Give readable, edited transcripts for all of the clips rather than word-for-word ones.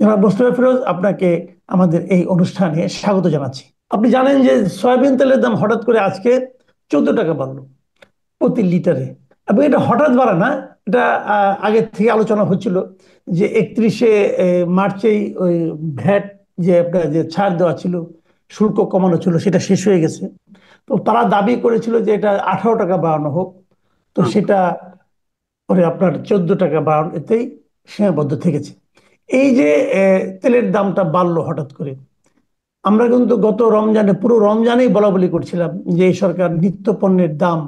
জনাব মোস্তফা ফিরোজ, আপনাকে আমাদের এই অনুষ্ঠানে স্বাগত জানাচ্ছি। আপনি জানেন যে সয়াবিন তেলের দাম হঠাৎ করে আজকে 14 টাকা বাড়লো প্রতি লিটারে। এবং এটা হঠাৎ বাড়া না, এটা আগে থেকে আলোচনা হচ্ছিল যে 31শে মার্চেই ওই ভ্যাট, যে আপনার যে ছাড় দেওয়া ছিল, শুল্ক কমানো ছিল, সেটা শেষ হয়ে গেছে। তো তারা দাবি করেছিল যে এটা 18 টাকা বাড়ানো হোক। তো হুম, সেটা পরে আপনার 14 টাকা বাড়ানোতেই সীমাবদ্ধ থেকেছে। এই যে তেলের দামটা বাড়লো হঠাৎ করে, আমরা কিন্তু গত রমজানে, পুরো রমজানেই বলা বলি করছিলাম যে এই সরকার নিত্য পণ্যের দাম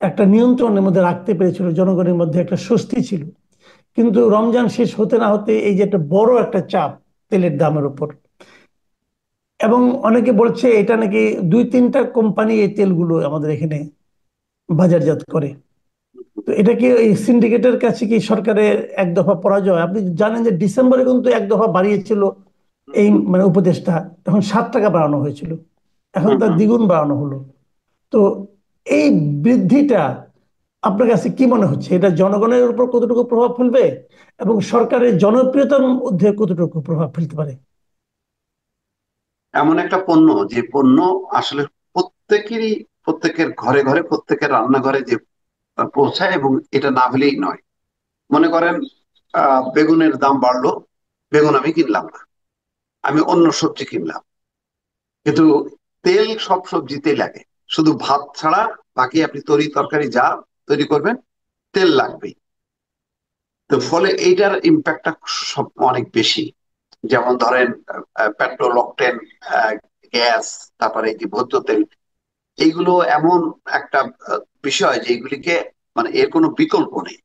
একটা নিয়ন্ত্রণের মধ্যে রাখতে পেরেছিল, জনগণের মধ্যে একটা স্বস্তি ছিল। কিন্তু রমজান শেষ হতে না হতে এই যে একটা বড় একটা চাপ তেলের দামের উপর, এবং অনেকে বলছে এটা নাকি 2-3টা কোম্পানি এই তেলগুলো আমাদের এখানে বাজারজাত করে। তো এটা কি এই সিন্ডিকেটের কাছে কি সরকারের এক দফা পরাজয়? আপনি জানেন যে ডিসেম্বরে কিন্তু এক দফা বাড়িয়েছিল এই হুম, মানে উপদেষ্টা, তখন 7 টাকা বাড়ানো হয়েছিল, এখন হুম, তার হুম। দ্বিগুণ বাড়ানো হলো। তো এই বৃদ্ধিটা আপনার কাছে কি মনে হচ্ছে, এটা জনগণের উপর কতটুকু প্রভাব ফেলবে এবং সরকারের জনপ্রিয়তার মধ্যে কতটুকু প্রভাব ফেলতে পারে? এমন একটা পণ্য, যে পণ্য আসলে প্রত্যেকেরই, প্রত্যেকের ঘরে ঘরে, প্রত্যেকের রান্নাঘরে যে পৌঁছায়, এবং এটা না হলেই নয়। মনে করেন বেগুনের দাম বাড়লো, বেগুন আমি কিনলাম না, আমি অন্য সবজি কিনলাম। কিন্তু তেল সব সবজিতেই লাগে, শুধু ভাত ছাড়া বাকি আপনি তরি তরকারি যা তৈরি করবেন, তেল লাগবেই। তো ফলে এইটার ইম্প্যাক্টটা সব অনেক বেশি। যেমন ধরেন পেট্রোল, অকটেন, গ্যাস, তারপরে এই যে ভোজ্য তেল, এইগুলো এমন একটা বিষয় যে এগুলিকে, মানে এর কোনো বিকল্প নেই।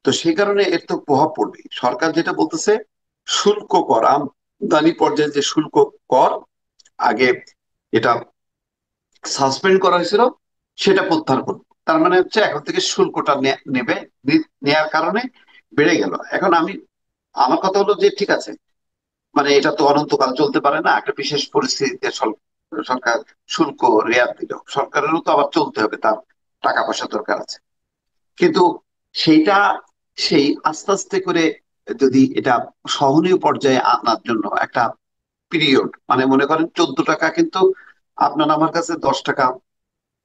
তো সেই কারণে এর তো প্রভাব পড়বে। সরকার যেটা বলতেছে, শুল্ক কর, আমদানি পর্যায়ে যে শুল্ক কর, আগে এটা সাসপেন্ড করা হয়েছিল, সেটা প্রত্যাহার করবো। তার মানে হচ্ছে এখন থেকে শুল্কটা নেবে, নেয়ার কারণে বেড়ে গেল। এখন আমার কথা হলো যে ঠিক আছে, মানে এটা তো অনন্তকাল চলতে পারে না। একটা বিশেষ পরিস্থিতিতে সরকার শুল্ক রেয়াত দিল, সরকারেরও তো আবার চলতে হবে, তার টাকা পয়সা দরকার আছে। কিন্তু সেইটা, সেই আস্তে আস্তে করে যদি এটা সহনীয় পর্যায়ে আনার জন্য একটা পিরিয়ড, মানে মনে করেন 14 টাকা, কিন্তু আপনার আমার কাছে 10 টাকা,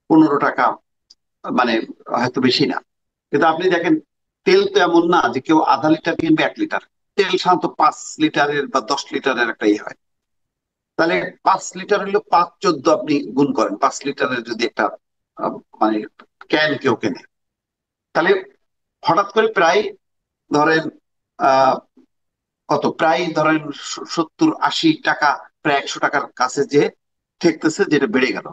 15 টাকা, মানে হয়তো বেশি না। কিন্তু আপনি দেখেন, তেল তো এমন না যে কেউ আধা লিটার কিনবে 1 লিটার। তেল সাধারণত 5 লিটারের বা 10 লিটারের একটা ইয়ে হয়। তাহলে 5 লিটার হলো 5 14, আপনি গুণ করেন 5 লিটারের যদি একটা মানে ক্যান কেউ কেনে, তাহলে হঠাৎ করে প্রায় ধরেন আহ কত, প্রায় ধরেন 70 80 টাকা, প্রায় 100 টাকার কাছে যে ঠেকতেছে, যেটা বেড়ে গেল।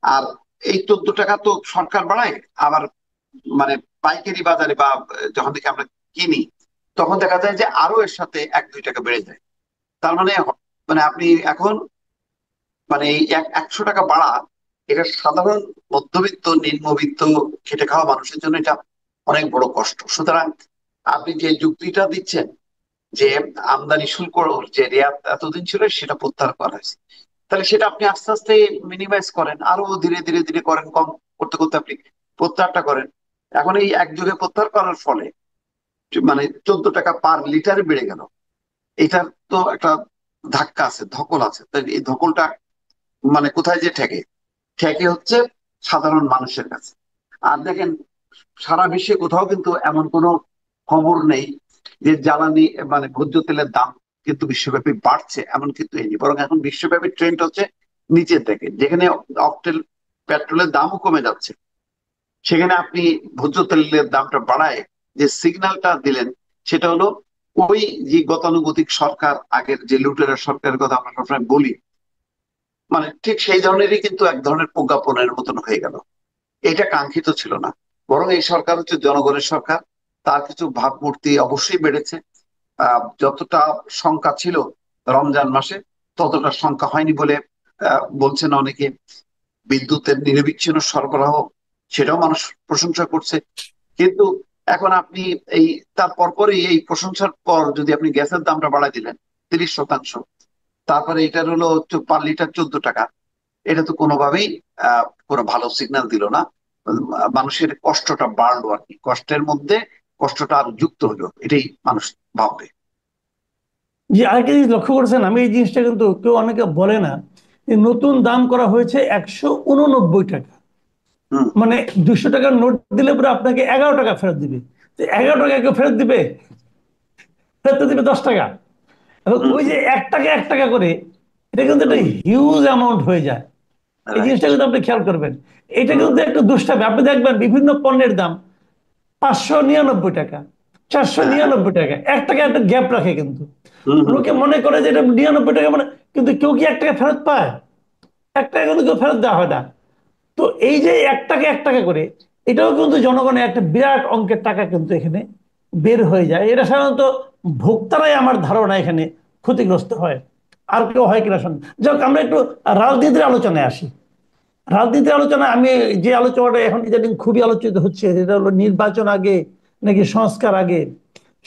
আর এই 14 টাকা তো সরকার বাড়ায়, আবার মানে পাইকারি বাজারে বা যখন থেকে আমরা কিনি, তখন দেখা যায় যে আরো এর সাথে 1 2 টাকা বেড়ে যায়। তার মানে মানে আপনি এখন, মানে এই 100 টাকা বাড়া, এটা সাধারণ মধ্যবিত্ত, নিম্নবিত্ত, খেটে খাওয়া মানুষের জন্য এটা অনেক বড় কষ্ট। সুতরাং আপনি যে যুক্তিটা দিচ্ছেন যে আমদানি শুল্ক যে রেয়াত এতদিন ছিল সেটা প্রত্যাহার করা হয়েছে, তাহলে সেটা আপনি আস্তে আস্তে মিনিমাইজ করেন, আরো ধীরে ধীরে ধীরে করেন, কম করতে করতে আপনি প্রত্যাহারটা করেন। এখন এই একযোগে প্রত্যাহার করার ফলে মানে 14 টাকা পার লিটারে বেড়ে গেল। এটার তো একটা ধাক্কা আছে, ধকল আছে। তাই এই ধকলটা মানে কোথায় যে ঠেকে, ঠেকে হচ্ছে সাধারণ মানুষের কাছে। আর দেখেন, সারা বিশ্বে কোথাও কিন্তু এমন কোনো খবর নেই যে জ্বালানি, মানে ভোজ্য তেলের দাম কিন্তু বিশ্বব্যাপী বাড়ছে, এমন কিন্তু এই নেই। বরং এখন বিশ্বব্যাপী ট্রেন্ড হচ্ছে নিচের দিকে। যেখানে অকটেল, পেট্রোলের দামও কমে যাচ্ছে, সেখানে আপনি ভোজ্য তেলের দামটা বাড়ায় যে সিগন্যালটা দিলেন, সেটা হলো ওই যে গতানুগতিক সরকার, আগের যে লুটেরা সরকারের কথা আমরা সবসময় বলি, মানে ঠিক সেই ধরনেরই কিন্তু এক ধরনের প্রজ্ঞাপনের মতন হয়ে গেল। এটা কাঙ্ক্ষিত ছিল না। বরং এই সরকার হচ্ছে জনগণের সরকার। তার কিছু ভাবমূর্তি অবশ্যই বেড়েছে। যতটা সংখ্যা ছিল রমজান মাসে, ততটা সংখ্যা হয়নি বলে বলছেন অনেকে। বিদ্যুতের নিরবিচ্ছিন্ন সরবরাহ, সেটাও মানুষ প্রশংসা করছে। কিন্তু এখন আপনি এই, তার পরপরই এই প্রশংসার পর যদি আপনি গ্যাসের দামটা বাড়ায় দিলেন 30%, তারপরে এটার হলো পার লিটার 14 টাকা, এটা তো কোনোভাবেই কোনো ভালো সিগন্যাল দিল না। মানুষের কষ্টটা বাড়লো আর কি, কষ্টের মধ্যে কষ্টটা আরো যুক্ত হলো, এটাই মানুষ ভাববে। যে আরেকটা জিনিস লক্ষ্য করেছেন, আমি এই জিনিসটা কিন্তু কেউ অনেকে বলে না, যে নতুন দাম করা হয়েছে 189 টাকা। হুম। মানে 200 টাকার নোট দিলে পরে আপনাকে 11 টাকা ফেরত দিবে। তো 11 টাকা কেউ ফেরত দিবে? ফেরত তো দিবে 10 টাকা। এবং হুম। ওই যে 1 টাকা 1 টাকা করে, এটা কিন্তু একটা হুম। হিউজ অ্যামাউন্ট হয়ে যায়। এই রাইট। জিনিসটা কিন্তু আপনি খেয়াল করবেন। এটা হুম। কিন্তু একটু দুষ্টামি। আপনি দেখবেন বিভিন্ন পণ্যের দাম 599 টাকা, চারশো হ্যাঁ, হ্যাঁ। নিরানব্বই টাকা 1 টাকা একটা গ্যাপ রাখে কিন্তু। হুম। হুম। লোকে মনে করে যে এটা 99 টাকা মানে, কিন্তু কেউ কি 1 টাকা ফেরত পায়? 1 টাকা কিন্তু কেউ ফেরত দেওয়া হয় না। তো এই যে 1 টাকা 1 টাকা করে, এটাও কিন্তু জনগণের একটা বিরাট অঙ্কের টাকা কিন্তু এখানে বের হয়ে যায়। এটা সাধারণত ভোক্তারাই আমার ধারণা এখানে ক্ষতিগ্রস্ত হয়, আর কেউ হয় কিনা শুনুন। যাক, আমরা একটু রাজনীতির আলোচনায় আসি। রাজনীতির আলোচনায় আমি যে আলোচনাটা এখন ইদানিং খুবই আলোচিত হচ্ছে, সেটা হলো নির্বাচন আগে নাকি সংস্কার আগে,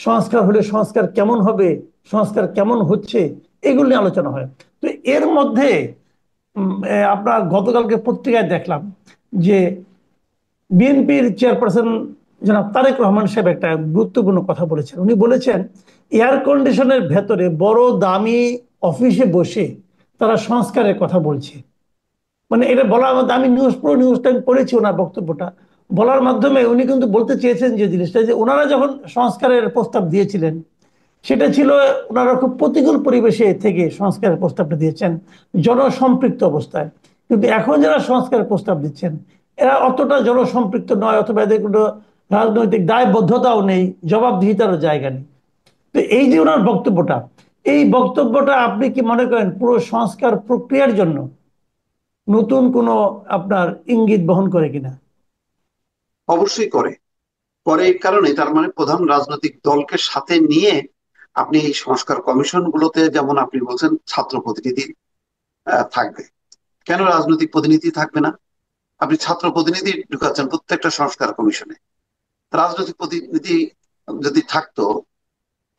সংস্কার হলে সংস্কার কেমন হবে, সংস্কার কেমন হচ্ছে, এগুলো নিয়ে আলোচনা হয়। তো এর মধ্যে আপনার গতকালকে পত্রিকায় দেখলাম যে বিএনপির চেয়ারপারসন জনাব তারেক রহমান সাহেব একটা গুরুত্বপূর্ণ কথা বলেছেন। উনি বলেছেন এয়ার কন্ডিশনের ভেতরে বড় দামি অফিসে বসে তারা সংস্কারের কথা বলছে। মানে এটা বলার মধ্যে আমি পুরো নিউজটা আমি পড়েছি, ওনার বক্তব্যটা বলার মাধ্যমে উনি কিন্তু বলতে চেয়েছেন যে জিনিসটা, যে ওনারা যখন সংস্কারের প্রস্তাব দিয়েছিলেন, সেটা ছিল ওনারা খুব প্রতিকূল পরিবেশে থেকে সংস্কারের প্রস্তাবটা দিয়েছেন, জনসম্পৃক্ত অবস্থায়। কিন্তু এখন যারা সংস্কারের প্রস্তাব দিচ্ছেন, এরা অতটা জনসম্পৃক্ত নয়, অথবা এদের কোনো রাজনৈতিক দায়বদ্ধতাও নেই, জবাবদিহিতারও জায়গা নেই। তো এই যে ওনার বক্তব্যটা, এই বক্তব্যটা আপনি কি মনে করেন পুরো সংস্কার প্রক্রিয়ার জন্য নতুন কোনো আপনার ইঙ্গিত বহন করে কিনা? অবশ্যই করে। করে এই কারণে, তার মানে প্রধান রাজনৈতিক দলকে সাথে নিয়ে আপনি এই সংস্কার কমিশন গুলোতে, যেমন আপনি বলছেন ছাত্র প্রতিনিধি থাকবে। কেন রাজনৈতিক প্রতিনিধি থাকবে না? আপনি ছাত্র প্রতিনিধি ঢুকাচ্ছেন প্রত্যেকটা সংস্কার কমিশনে। রাজনৈতিক প্রতিনিধি যদি থাকতো,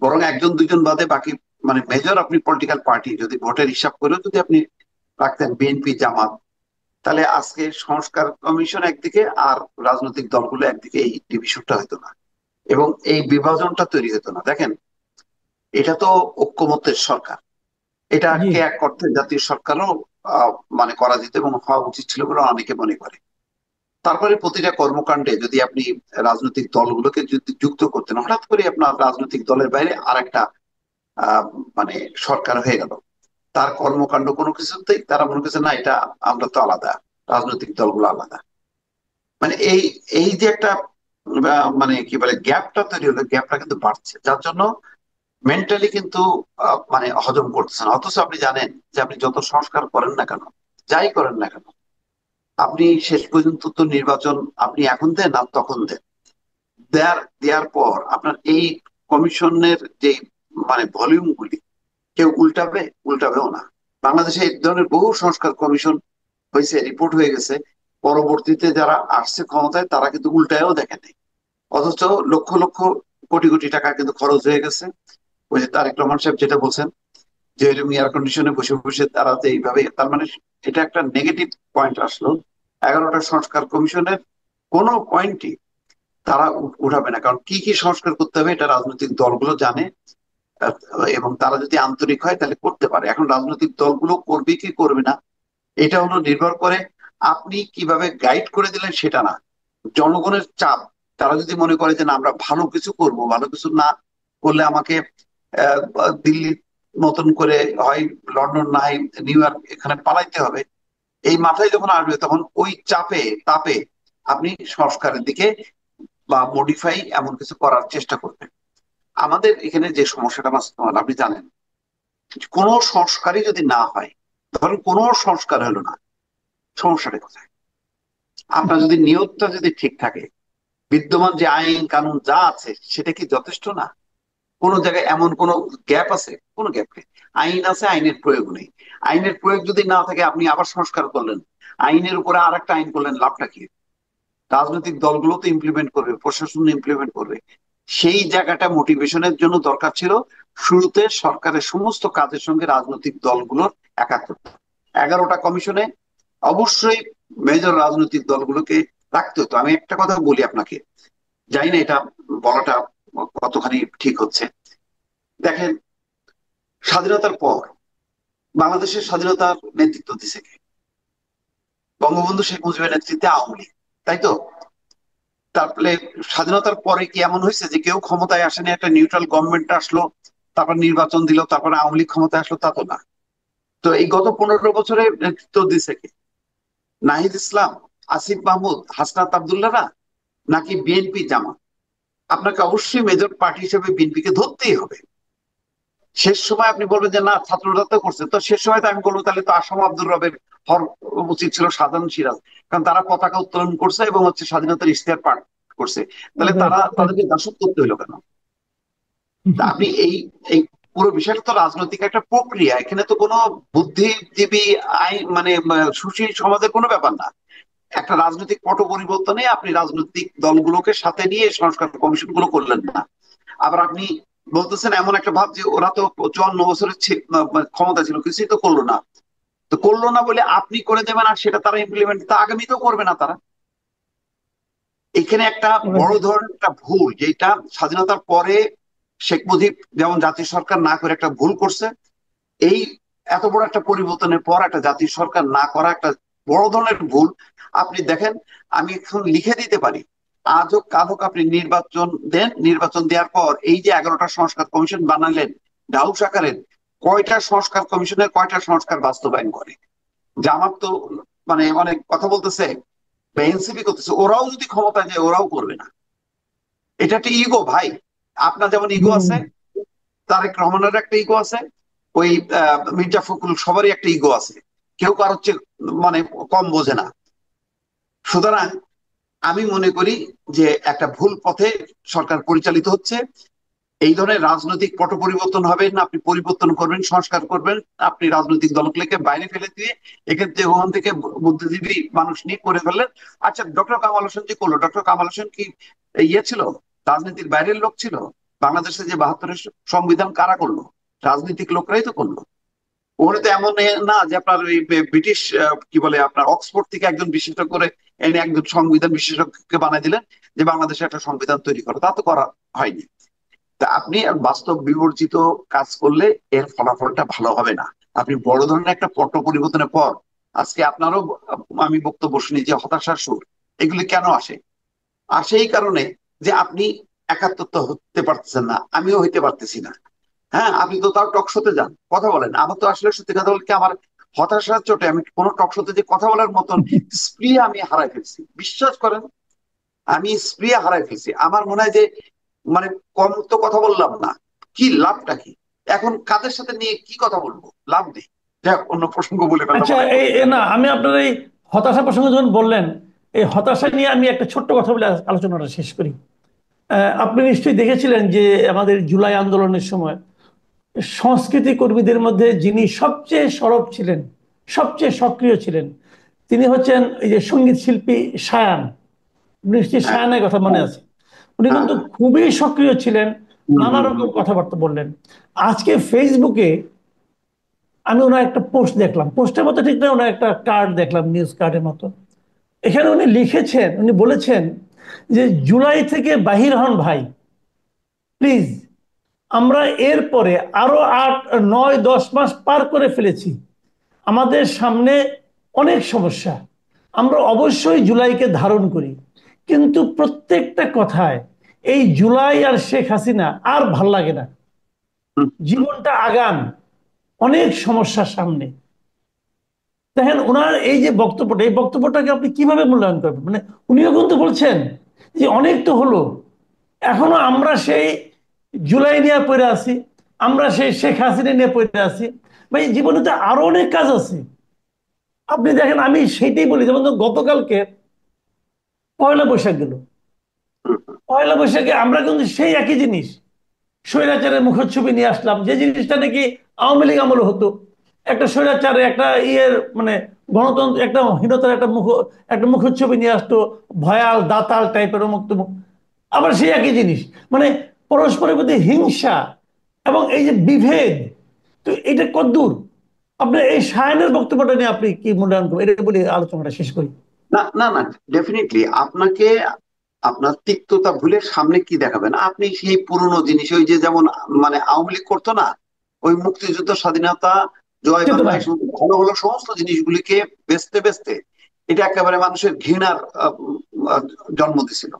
বরং একজন দুইজন বাদে বাকি, মানে মেজর আপনি পলিটিক্যাল পার্টি যদি ভোটের হিসাব করেও যদি আপনি রাখতেন বিএনপি জামাত, তাহলে আজকে সংস্কার কমিশন একদিকে আর রাজনৈতিক দলগুলো একদিকে, এই ডিভিশনটা হতো না এবং এই বিভাজনটা তৈরি হতো না। দেখেন, এটা তো ঐক্যমত্যের সরকার। জি। এটাকে এক অর্থে জাতীয় সরকারও আহ, মানে করা যেত এবং হওয়া উচিত ছিল বলে অনেকে মনে করে। তারপরে প্রতিটা কর্মকাণ্ডে যদি আপনি রাজনৈতিক দলগুলোকে যদি যুক্ত করতেন, হঠাৎ করে আপনার রাজনৈতিক দলের বাইরে আরেকটা আহ মানে সরকার হয়ে গেল, তার কর্মকাণ্ড কোনো কিছুতেই তারা মনে করছে না, এটা আমরা তো আলাদা, রাজনৈতিক দলগুলো আলাদা। মানে এই এই যে একটা মানে কি বলে গ্যাপটা তৈরি হলো, গ্যাপটা কিন্তু বাড়ছে, যার জন্য মেন্টালি কিন্তু মানে হজম করতেছে না। অথচ আপনি জানেন যে আপনি যত সংস্কার করেন না কেন, যাই করেন না কেন, আপনি শেষ পর্যন্ত তো নির্বাচন আপনি এখন দেন আর তখন দেন, দেওয়ার পর আপনার এই কমিশনের যে মানে ভলিউম গুলি কেউ উল্টাবেও না। বাংলাদেশে এই ধরনের বহু সংস্কার কমিশন হয়েছে, রিপোর্ট হয়ে গেছে, পরবর্তীতে যারা আসছে ক্ষমতায় তারা কিন্তু উল্টায়ও দেখেনি। অথচ লক্ষ লক্ষ কোটি কোটি টাকা কিন্তু খরচ হয়ে গেছে। ওই যে তারেক রহমান সাহেব যেটা বলছেন, যে এরকম এয়ার কন্ডিশনে বসে বসে তারা যে এইভাবে, তার মানে এটা একটা নেগেটিভ পয়েন্ট আসলো। 11টা সংস্কার কমিশনের কোনো পয়েন্টই তারা উঠাবে না, কারণ কি কি সংস্কার করতে হবে এটা রাজনৈতিক দলগুলো জানে। আহ, এবং তারা যদি আন্তরিক হয় তাহলে করতে পারে। এখন রাজনৈতিক দলগুলো করবে কি করবে না, এটা হলো নির্ভর করে আপনি কিভাবে গাইড করে দিলেন সেটা না, জনগণের চাপ। তারা যদি মনে করে যে না, আমরা ভালো কিছু করব, ভালো কিছু না করলে আমাকে দিল্লির মতন করে হয় লন্ডন না হয় নিউ ইয়র্ক এখানে পালাইতে হবে, এই মাথায় যখন আসবে তখন ওই চাপে তাপে আপনি সংস্কারের দিকে বা মডিফাই এমন কিছু করার চেষ্টা করবেন। আমাদের এখানে যে সমস্যাটা বাস্তবায়ন আপনি জানেন, কোন সংস্কারই যদি না হয়, ধরেন কোন সংস্কার হলো না, সমস্যাটা কোথায়? আপনার যদি নিয়তটা যদি ঠিক থাকে, বিদ্যমান যে আইন কানুন যা আছে সেটা কি যথেষ্ট না? কোন জায়গায় এমন কোন গ্যাপ আছে? কোনো গ্যাপ নেই। আইন আছে, আইনের প্রয়োগ নেই। আইনের প্রয়োগ যদি না থাকে, আপনি আবার সংস্কার করলেন, আইনের উপরে আর একটা আইন করলেন, লাভটা কি? রাজনৈতিক দলগুলো তো ইমপ্লিমেন্ট করবে, প্রশাসন ইমপ্লিমেন্ট করবে। সেই জায়গাটা মোটিভেশনের জন্য দরকার ছিল শুরুতে সরকারের সমস্ত কাজের সঙ্গে রাজনৈতিক দলগুলোর একাত্মতা। 11টা কমিশনে অবশ্যই মেজর রাজনৈতিক দলগুলোকে রাখতে হতো। আমি একটা কথা বলি আপনাকে, জানি না এটা বলাটা কতখানি ঠিক হচ্ছে। দেখেন, স্বাধীনতার পর বাংলাদেশের স্বাধীনতার নেতৃত্ব দিছে কে? বঙ্গবন্ধু শেখ মুজিবের নেতৃত্বে আওয়ামী লীগ, তাই তো? তারপরে স্বাধীনতার পরে কি এমন হয়েছে যে কেউ ক্ষমতায় আসেনি, একটা নিউট্রাল গভর্নমেন্ট আসলো, তারপর নির্বাচন দিল, তারপরে আওয়ামী লীগ ক্ষমতায় আসলো? তা তো না। তো এই গত 15 বছরে নেতৃত্ব দিছে কে? নাহিদ ইসলাম, আসিফ মাহমুদ, হাসনাত আব্দুল্লাহরা, নাকি বিএনপি জামাত? আপনাকে অবশ্যই মেজর পার্টি হিসেবে বিএনপিকে ধরতেই হবে। শেষ সময় আপনি বলবেন যে না ছাত্ররা তো করছে, তো শেষ সময় তো আমি বলবো তাহলে তো আসম আব্দুর রবের হওয়ার উচিত ছিল, সাধারণ সিরাজ, কারণ তারা পতাকা উত্তোলন করছে এবং হচ্ছে স্বাধীনতার ইশতেহার পাঠ করছে। তাহলে রাইট, তারা, রাইট। তাদেরকে দাসত্ব করতে হলো কেন? তা আপনি এই এই পুরো বিষয়টা তো রাজনৈতিক একটা প্রক্রিয়া, এখানে তো কোনো বুদ্ধিজীবী আইন মানে সুশীল সমাজের কোনো ব্যাপার না। একটা রাজনৈতিক পট পরিবর্তনে আপনি রাজনৈতিক দলগুলোকে সাথে নিয়ে সংস্কার কমিশন গুলো করলেন না। আবার আপনি বলতেছেন এমন একটা ভাব যে ওরা তো 54 বছরের ক্ষমতা ছিল, কিছুই তো করলো না। তো করলো না বলে আপনি করে দেবেন আর সেটা তারা ইমপ্লিমেন্ট তা আগামীতেও করবে না তারা। এখানে একটা বড় ধরনের একটা ভুল, যেটা স্বাধীনতার পরে শেখ মুজিব যেমন জাতীয় সরকার না করে একটা ভুল করছে, এই এত বড় একটা পরিবর্তনের পর একটা জাতীয় সরকার না করা একটা বড় ধরনের ভুল। আপনি দেখেন, আমি এখন লিখে দিতে পারি, আজ হোক কাল হোক আপনি নির্বাচন দেন, নির্বাচন দেওয়ার পর এই যে 11টা সংস্কার কমিশন বানালেন ডাউস আকারের, কয়টা সংস্কার কমিশনের কয়টা সংস্কার বাস্তবায়ন করে? জামাত তো মানে অনেক কথা বলতেছে বা এনসিপি করতেছে, ওরাও যদি ক্ষমতায় যায় ওরাও করবে না। এটা একটা ইগো ভাই। আপনার যেমন ইগো হুম। আছে, তারেক রহমানের একটা ইগো আছে, ওই মির্জা ফখরুল সবারই একটা ইগো আছে, কেউ কারোর চেয়ে মানে কম বোঝে না। সুতরাং আমি মনে করি যে একটা ভুল পথে সরকার পরিচালিত হচ্ছে। এই ধরনের রাজনৈতিক পট পরিবর্তন হবে না, আপনি পরিবর্তন করবেন, সংস্কার করবেন, আপনি রাজনৈতিক দলগুলোকে বাইরে ফেলে দিয়ে এক্ষেত্রে ওখান থেকে বুদ্ধিজীবী মানুষ নিয়ে করে ফেললেন। আচ্ছা, ডক্টর কামাল হোসেন যে করলো, ডক্টর কামাল হোসেন কি ইয়ে ছিল, রাজনীতির বাইরের লোক ছিল? বাংলাদেশে যে 72-এর সংবিধান কারা করলো? রাজনৈতিক লোকরাই তো করলো। ওখানে তো এমন না যে আপনার ওই ব্রিটিশ কি বলে আপনার অক্সফোর্ড থেকে একজন বিশেষজ্ঞ করে এনে একজন সংবিধান বিশেষজ্ঞকে বানাই দিলেন যে বাংলাদেশে একটা সংবিধান তৈরি করো, তা তো করা হয়নি। তা আপনি বাস্তব বিবর্জিত কাজ করলে এর ফলাফলটা ভালো হবে না। আপনি বড় ধরনের একটা পট পরিবর্তনের পর আজকে আপনারও আমি বক্তব্য শুনি যে হতাশার সুর, এগুলি কেন আসে? আসে এই কারণে যে আপনি একাত্মতা হতে পারতেছেন না, আমিও হইতে পারতেছি না। হ্যাঁ, আপনি তো তাও টক শোতে যান, কথা বলেন। আমার তো আসলে সত্যি কথা বলতে আমার হতাশার চোটে আমি কোনো টক শোতে যে কথা বলার মতন স্প্রিয়া আমি হারাই ফেলছি, বিশ্বাস করেন। আমি স্প্রিয়া হারাই ফেলছি। আমার মনে হয় যে মানে কম তো কথা বললাম না, কি লাভটা কি? এখন কাদের সাথে নিয়ে কি কথা বলবো, লাভ নেই। যাক, অন্য প্রসঙ্গ বলে ফেললাম আচ্ছা, অনেক এই কথা। না, আমি আপনার এই হতাশা প্রসঙ্গে যখন বললেন, এই হতাশা নিয়ে আমি একটা ছোট্ট কথা বলে আলোচনাটা শেষ করি। আপনি নিশ্চয়ই দেখেছিলেন যে আমাদের জুলাই আন্দোলনের সময় সংস্কৃতি কর্মীদের মধ্যে যিনি সবচেয়ে সরব ছিলেন, সবচেয়ে সক্রিয় ছিলেন, তিনি হচ্ছেন এই যে সঙ্গীত শিল্পী শায়ান। নিশ্চয়ই হ্যাঁ, শায়ানের কথা মনে আছে। উনি হ্যাঁ, কিন্তু হ্যাঁ। খুবই সক্রিয় ছিলেন, হম, নানা হম, রকম হম। কথাবার্তা বললেন। আজকে ফেসবুকে আমি ওনার একটা পোস্ট দেখলাম, পোস্টের মতো ঠিক না, ওনার একটা কার্ড দেখলাম, নিউজ কার্ডের মতো। এখানে উনি লিখেছেন, উনি বলেছেন যে জুলাই থেকে বাহির হন ভাই, প্লিজ। আমরা এরপরে আরো 8, 9, 10 মাস পার করে ফেলেছি, আমাদের সামনে অনেক সমস্যা। আমরা অবশ্যই জুলাইকে ধারণ করি, কিন্তু প্রত্যেকটা কথায় এই জুলাই আর শেখ হাসিনা আর ভাল লাগে না। হম, হম। জীবনটা আগান, অনেক সমস্যার সামনে। দেখেন ওনার এই যে বক্তব্যটা, এই বক্তব্যটাকে আপনি কিভাবে মূল্যায়ন করবেন? মানে উনিও কিন্তু বলছেন যে অনেক তো হলো, এখনো আমরা সেই জুলাই নিয়ে পড়ে আছি, আমরা সেই শেখ হাসিনা নিয়ে পড়ে আছি। ভাই, জীবনে তো আরো অনেক কাজ আছে। আপনি দেখেন, আমি সেইটাই বলি, যেমন ধরুন গতকালকে পয়লা বৈশাখ গেল। পয়লা বৈশাখে আমরা কিন্তু সেই একই জিনিস, স্বৈরাচারের মুখচ্ছবি নিয়ে আসলাম, যে জিনিসটা নাকি আওয়ামী লীগ আমলে হতো। একটা স্বৈরাচারে একটা ইয়ের মানে গণতন্ত্র, একটা হীনতার একটা মুখচ্ছবি নিয়ে আসতো, ভয়াল দাতাল টাইপের অমুক তমুক। আবার সেই একই জিনিস, মানে পরস্পরের প্রতি হিংসা এবং এই যে বিভেদ। তো এটা কতদূর? আপনার এই সায়নের বক্তব্যটা নিয়ে আপনি কি মূল্যায়ন করবেন, এটা বলে আলোচনাটা শেষ করি। না, না, না, ডেফিনেটলি আপনাকে আপনার তিক্ততা ভুলে সামনে কি দেখাবেন? আপনি সেই পুরনো জিনিস, ওই যে যেমন মানে আওয়ামী লীগ করতো না, ওই মুক্তিযুদ্ধ, স্বাধীনতা, জয় বাংলা, চেতনা। এই সমস্ত ভালো ভালো সমস্ত জিনিসগুলিকে বেচতে বেচতে এটা একেবারে মানুষের ঘৃণার আহ, জন্ম দিছিল।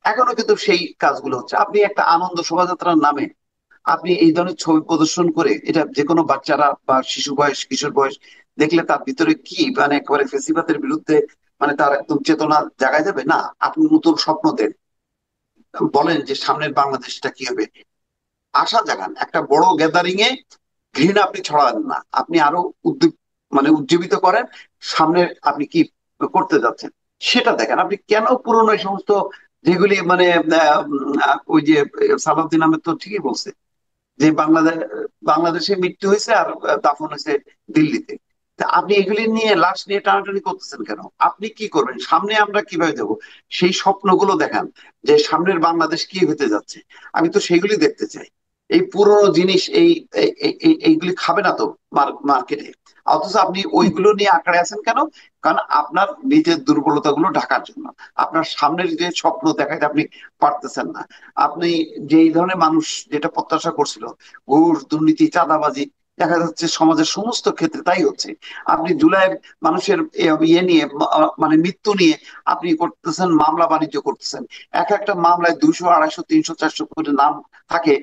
এখনো কিন্তু সেই কাজগুলো হচ্ছে। আপনি একটা আনন্দ শোভাযাত্রার নামে আপনি এই ধরনের ছবি প্রদর্শন করে এটা যে কোনো বাচ্চারা বা শিশু বয়স, কিশোর বয়স দেখলে তার ভিতরে কি মানে একেবারে ফেসিবাদের বিরুদ্ধে মানে তার একদম চেতনা জাগায় যাবে না। আপনি নতুন স্বপ্ন দেন, বলেন যে সামনের বাংলাদেশটা কি হবে, আশা জাগান। একটা বড় গ্যাদারিং এ ঘৃণা আপনি ছড়ান না, আপনি আরো উদ্দীপ মানে উজ্জীবিত করেন সামনে আপনি কি করতে যাচ্ছেন সেটা দেখেন। আপনি কেন পুরনো এই সমস্ত যেগুলি মানে ওই যে সালাউদ্দিন আহমেদ তো ঠিকই বলছে যে বাংলাদেশে মৃত্যু হয়েছে আর দাফন হয়েছে দিল্লিতে। তা আপনি এগুলি নিয়ে লাশ নিয়ে টানাটানি করতেছেন কেন? আপনি কি করবেন, সামনে আমরা কিভাবে দেবো সেই স্বপ্নগুলো দেখান, যে সামনের বাংলাদেশ কি হতে যাচ্ছে। আমি তো সেগুলি দেখতে চাই। এই পুরোনো জিনিস এইগুলি খাবে না তো মার্কেটে। অথচ আপনি ওইগুলো নিয়ে আঁকড়ে আছেন কেন? কারণ আপনার নিজের দুর্বলতা গুলো ঢাকার জন্য। আপনার সামনের যে স্বপ্ন দেখাতে আপনি পারতেছেন না। আপনি যে এই ধরনের মানুষ যেটা প্রত্যাশা করছিল, ঘুষ, দুর্নীতি, চাঁদাবাজি, দেখা যাচ্ছে সমাজের সমস্ত ক্ষেত্রে তাই হচ্ছে। আপনি জুলাইয়ের মানুষের ইয়ে নিয়ে মানে মৃত্যু নিয়ে আপনি করতেছেন মামলা বাণিজ্য করতেছেন। এক একটা মামলায় 200, 250, 300, 400 করে নাম থাকে।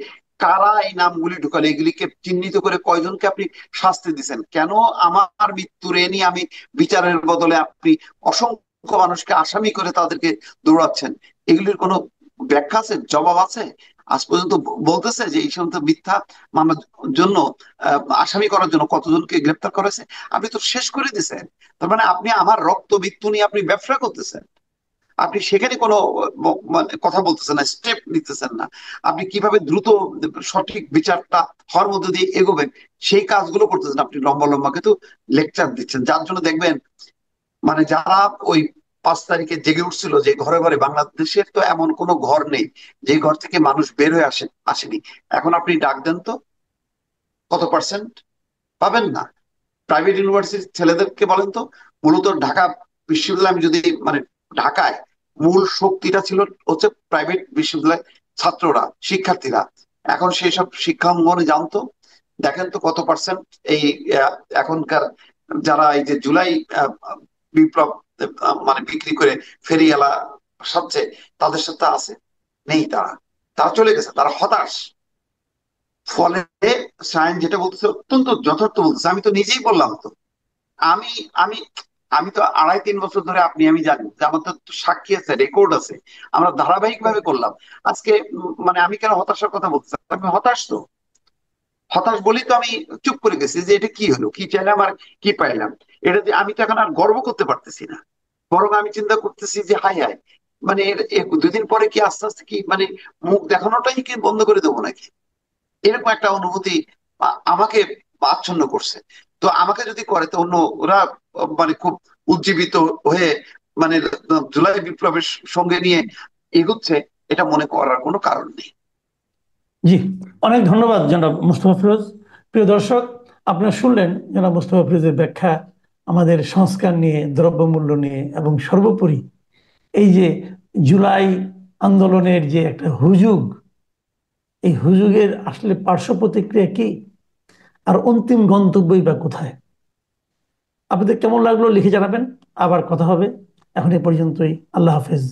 কারা এই নামগুলি ঢুকালে, এগুলিকে চিহ্নিত করে কয়জনকে আপনি শাস্তি দিচ্ছেন কেন? আমার মৃত্যুর এ নিয়ে আমি বিচারের বদলে আপনি অসংখ্য মানুষকে আসামি করে তাদেরকে দৌড়াচ্ছেন। এগুলির কোনো ব্যাখ্যা আছে, জবাব আছে? আজ পর্যন্ত বলতেছে যে এই সমস্ত মিথ্যা মামলার জন্য আসামি করার জন্য কতজনকে গ্রেপ্তার করেছে? আপনি তো শেষ করে দিয়েছেন। তার মানে আপনি আমার রক্ত মৃত্যু নিয়ে আপনি ব্যবসা করতেছেন। আপনি সেখানে কোনো মানে কথা বলতেছেন না, স্টেপ নিতেছেন না। আপনি কিভাবে দ্রুত সঠিক বিচারটা হওয়ার মধ্যে দিয়ে এগোবেন সেই কাজগুলো করতেছেন। আপনি লম্বা লম্বা কিন্তু লেকচার দিচ্ছেন, যার জন্য দেখবেন মানে যারা ওই 5 তারিখে জেগে উঠছিল যে ঘরে ঘরে, বাংলাদেশের তো এমন কোনো ঘর নেই যে ঘর থেকে মানুষ বের হয়ে আসেনি। এখন আপনি ডাক দেন তো, কত পার্সেন্ট পাবেন না? প্রাইভেট ইউনিভার্সিটির ছেলেদেরকে বলেন তো। মূলত ঢাকা বিশ্ববিদ্যালয়, আমি যদি মানে ঢাকায় মূল শক্তিটা ছিল হচ্ছে প্রাইভেট বিশ্ববিদ্যালয়, ছাত্ররা, শিক্ষার্থীরা। এখন সেই সব শিক্ষা অঙ্গনে জানতো, দেখেন তো কত পার্সেন্ট এই আহ, এখনকার যারা এই যে জুলাই বিপ্লব মানে বিক্রি করে ফেরিওয়ালা সাথে তাদের সাথে আছে? নেই। তারা তারা চলে গেছে, তারা হতাশ। ফলে সায়েন্স যেটা বলতেছে অত্যন্ত যথার্থ বলতেছে। আমি তো নিজেই বললাম তো। আমি আমি আমি তো 2.5-3 বছর ধরে, আমি জানি যে আমার তো সাক্ষী আছে, রেকর্ড আছে। আমরা ধারাবাহিক ভাবে করলাম। আজকে মানে আমি কেন হতাশার কথা বলতে চাই? আমি হতাশ তো, হতাশ বলি তো আমি চুপ করে গেছি যে এটা কি হলো, কি চাইলাম আর কি পাইলাম। এটা যে আমি তো এখন আর গর্ব করতে পারতেছি না। বরং আমি চিন্তা করতেছি যে হাই হাই, মানে 2 দিন পরে কি আস্তে আস্তে কি মানে মুখ দেখানোটাই কি বন্ধ করে দেবো নাকি? এরকম একটা অনুভূতি আমাকে আচ্ছন্ন করছে। তো আমাকে যদি করে তো অন্য ওরা মানে খুব উজ্জীবিত হয়ে মানে জুলাই বিপ্লবের সঙ্গে নিয়ে এগুচ্ছে, এটা মনে করার কোনো কারণ নেই। জি, অনেক ধন্যবাদ জনাব মোস্তফা ফিরোজ। প্রিয় দর্শক, আপনারা শুনলেন জনাব মোস্তফা ফিরোজের ব্যাখ্যা আমাদের সংস্কার নিয়ে, দ্রব্যমূল্য নিয়ে, এবং সর্বোপরি এই যে জুলাই আন্দোলনের যে একটা হুজুগ, এই হুজুগের আসলে পার্শ্ব প্রতিক্রিয়া কি, আর অন্তিম গন্তব্যই বা কোথায়। আপনাদের কেমন লাগলো লিখে জানাবেন। আবার কথা হবে। এখন এ পর্যন্তই। আল্লাহ হাফেজ।